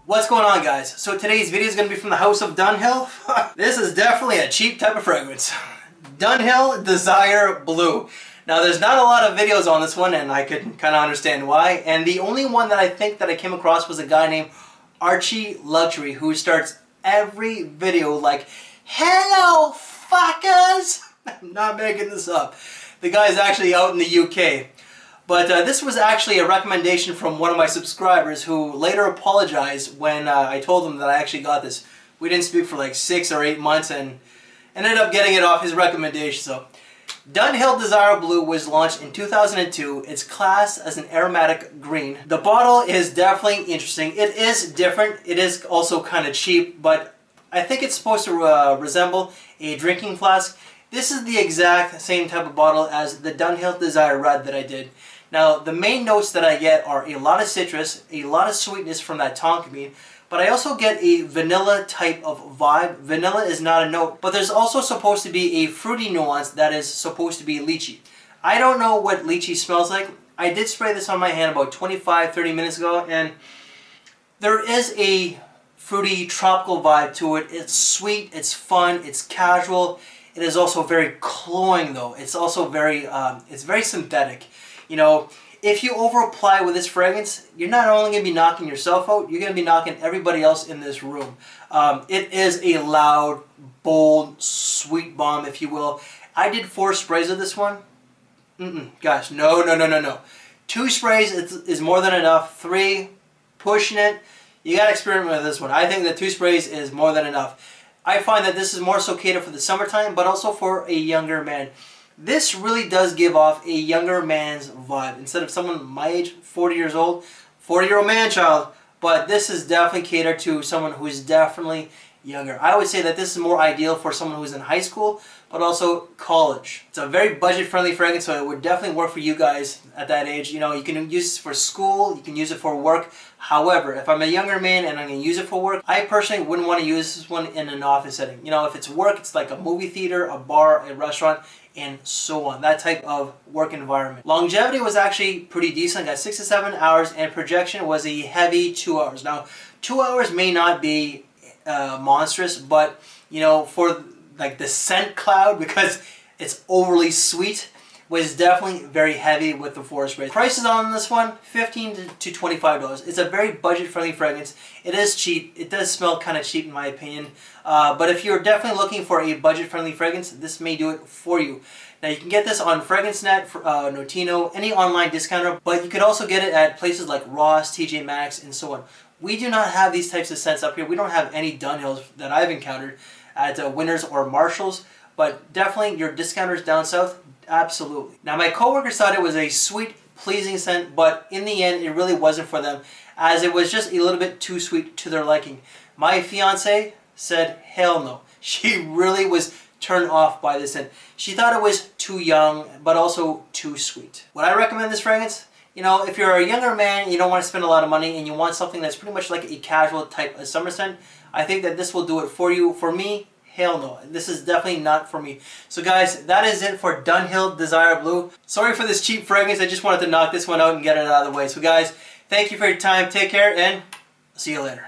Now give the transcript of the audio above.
What's going on, guys? So today's video is going to be from the house of Dunhill. This is definitely a cheap type of fragrance. Dunhill Desire Blue. Now there's not a lot of videos on this one and I could kind of understand why. And the only one that I think that I came across was a guy named Archie Luxury who starts every video like, "Hello fuckers!" I'm not making this up. The guy's actually out in the UK. But this was actually a recommendation from one of my subscribers who later apologized when I told him that I actually got this. We didn't speak for like 6 or 8 months and ended up getting it off his recommendation. So, Dunhill Desire Blue was launched in 2002. It's classed as an aromatic green. The bottle is definitely interesting. It is different. It is also kind of cheap, but I think it's supposed to resemble a drinking flask. This is the exact same type of bottle as the Dunhill Desire Red that I did. Now, the main notes that I get are a lot of citrus, a lot of sweetness from that tonka bean, but I also get a vanilla type of vibe. Vanilla is not a note, but there's also supposed to be a fruity nuance that is supposed to be lychee. I don't know what lychee smells like. I did spray this on my hand about 25-30 minutes ago, and there is a fruity tropical vibe to it. It's sweet, it's fun, it's casual. It is also very cloying though. It's also very, it's very synthetic. You know, if you over apply with this fragrance, you're not only going to be knocking yourself out, you're going to be knocking everybody else in this room. It is a loud, bold, sweet bomb, if you will. I did 4 sprays of this one. Gosh, no. 2 sprays is more than enough. 3, pushing it. You got to experiment with this one. I think that 2 sprays is more than enough. I find that this is more so catered for the summertime, but also for a younger man. This really does give off a younger man's vibe. Instead of someone my age, 40 years old, 40-year-old man-child, but this is definitely catered to someone who is definitely younger. I would say that this is more ideal for someone who's in high school, but also college. It's a very budget-friendly fragrance, so it would definitely work for you guys at that age. You know, you can use this for school, you can use it for work. However, if I'm a younger man and I'm going to use it for work, I personally wouldn't want to use this one in an office setting. You know, if it's work, it's like a movie theater, a bar, a restaurant, and so on. That type of work environment. Longevity was actually pretty decent. Got 6 to 7 hours, and projection was a heavy 2 hours. Now, 2 hours may not be monstrous, but you know, for like the scent cloud, because it's overly sweet, was definitely very heavy with the 4 sprays. Prices on this one, $15 to $25. It's a very budget-friendly fragrance. It is cheap. It does smell kind of cheap in my opinion. But if you're definitely looking for a budget-friendly fragrance, this may do it for you. Now you can get this on FragranceNet, Notino, any online discounter, but you could also get it at places like Ross, TJ Maxx, and so on. We do not have these types of scents up here. We don't have any Dunhills that I've encountered at Winners or Marshalls, but definitely your discounters down south, absolutely. Now my coworkers thought it was a sweet, pleasing scent, but in the end it really wasn't for them, as it was just a little bit too sweet to their liking. My fiance said hell no. She really was turned off by this scent. She thought it was too young, but also too sweet. Would I recommend this fragrance? You know, if you're a younger man, you don't want to spend a lot of money, and you want something that's pretty much like a casual type of summer scent, I think that this will do it for you. For me, hell no. This is definitely not for me. So guys, that is it for Dunhill Desire Blue. Sorry for this cheap fragrance. I just wanted to knock this one out and get it out of the way. So guys, thank you for your time. Take care, and see you later.